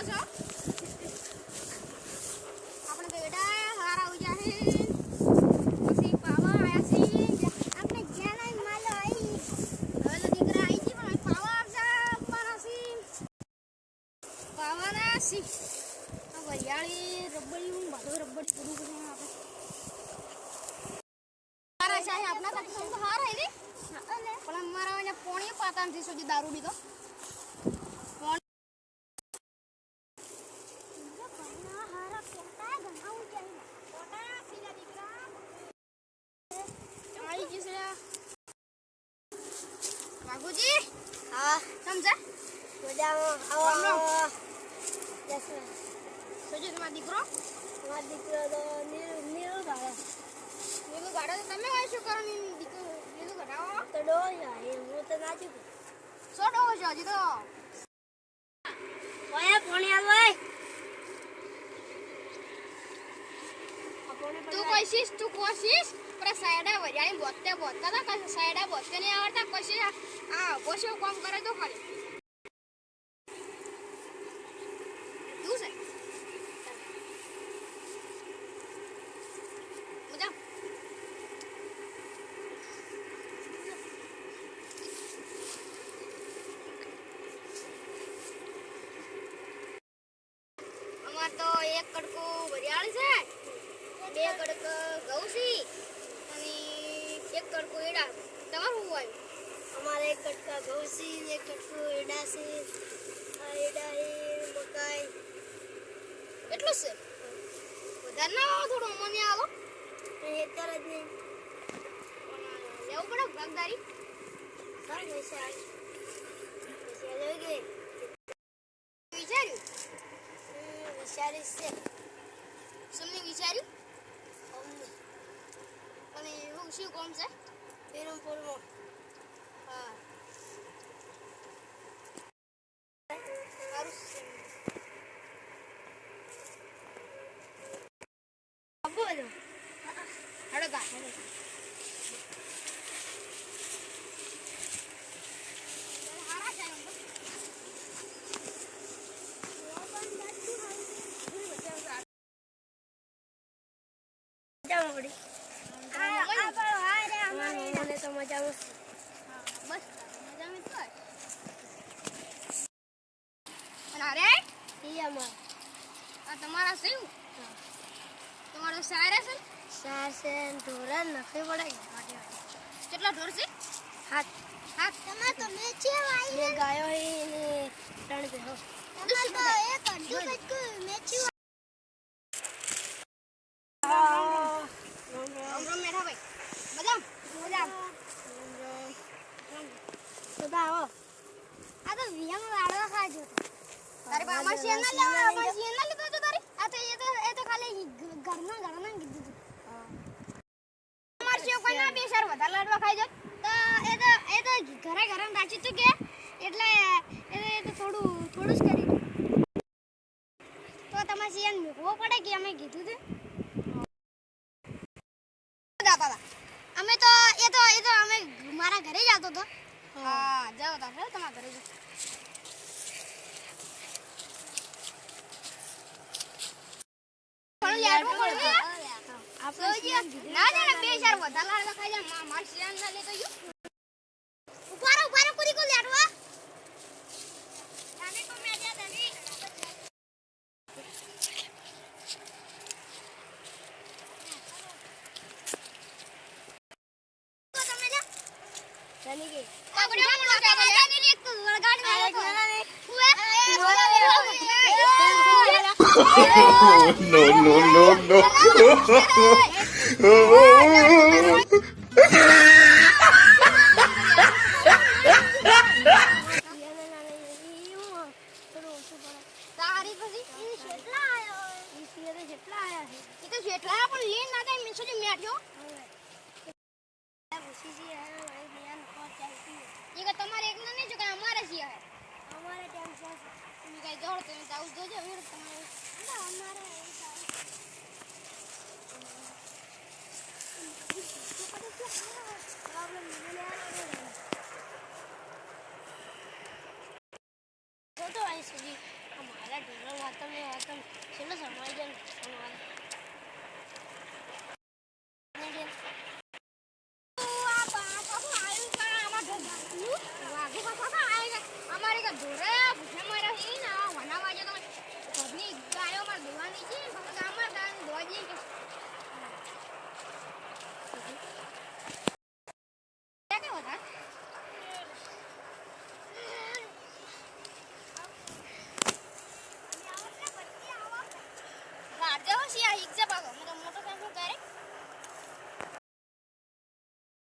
આવો છો આપણે તો બેટા હારા ઉજા છે પછી પાવા આયા છે આપણે જ્ઞાન માલ આવી હવે તો દીકરા આવી છે પણ પાવા આવતા મારાસી પાવાના સી આ વરિયાળી રબડી હું બધો રબડી પૂરું કરીને આપણે હારા છે આપના તો તો હાર હે ને પણ અમારા એને પોણી પાતા નથી સુધી દારૂ દીધો બાબુજી હા સમજા મજામાં આવો યસ મેમ સોજો તમારો દીકરો તો નીરુ ગાડો તમે હોય શું કરો દીકરો નીરુ ગાડો તો ડો જાય હું તો નાચું સો ડો છો હજી તો ઓય પોણી આલ ભાઈ તું કોશિશ પર સાયડા વરિયાળી બોતતા હતા કે સાયડા બોતતે નહીં આવડતા કોશિશ આ કોશિશ કામ કરે તો ખાલી તું છે મજા અમાર તો એક કડકો વરિયાળી છે બે કડક ઘઉંસી અને એક કડકો એડા તમારું શું આવ્યું અમારે એક કડકા ઘઉંસી ને એક કડકો એડા છે આ એડા એ મકાઈ એટલું છે વધારે ના આવો થોડું મને આવો હેતર જ નહીં લેવું પડે ભાગદારી સર પૈસા લેવું કે વિચારીશ છે સુમની વિચાર્યું અને એવું શું કોમ છે પેરમપુરમાં હા સારું બોલો હડો ગા તમારા શું તમારો સારા છે સાર છે ઢોરા નખી પડે કેટલા ઢોર છે હાથ તમાર તો મેચે વાઈ ને ગાયો હે ને ત્રણ ભેહો તમાર તો એક અડધું કટકું મેચી રામ મેઠા ભાઈ બદામ બધા આવો આ તો વિયમ વાળો ખાજો તારે બામા શેના લેવા બામા શેના લીધો તો તારે આ તો એ તો ખાલી ઘરના કીધું તું અમાર શેવ કોઈ ના બેસર વધારે લાડવા ખાઈ જાય તો એ તો ઘરે રાચી તું કે એટલે એ તો થોડું જ કરી તો તમારે શેન મૂકવો પડે કે અમે કીધું તું દાદા અમે તો એ તો અમે મારા ઘરે જ આવતો તો હા જાઓ તા તમારા ઘરે જાઓ ના બે ચાર વધારે લાડવા ખાઈ જા માર શેન ના લે તો યુ ઉપારો કુરી કો લાડવા જાને કો મે જા દની તો તમે જા જાની કે પકડો મોટો જાની એક વળગાડ મે No, no, no, no. તારી પછી ઈ કેટલા આયો ઈ સિયરે કેટલા આયા છે ઈ તો કેટલા પણ લેન ના થાય મીસો જે મેઠ્યો ભૂસીજી આયો ભાઈ બિયાન કોટ ચાલતી ઈ કે તમારે એકલા નહીં જો કે અમારે છે અમારે ટાઈમ છે ઈ કઈ જોડ તમે જાવ જોજો વીર તમારે ના અમારે પ્રોબ્લેમ મને આ તો આઈ સુધી અમારા ઢોરો વાતમ છેલ્લો સમાઈ જાય અમારે અમારે કે ઢોરે ભૂખે મર્યા છે ને વના વાજે તો ઘરની ગાયો માં ધોવાની છે ફક્ત ગામમાં ગાય ધોવા જઈએ કે કે બધા ગાડજો સિયા હિક છે પાછો મોટો કામ કરે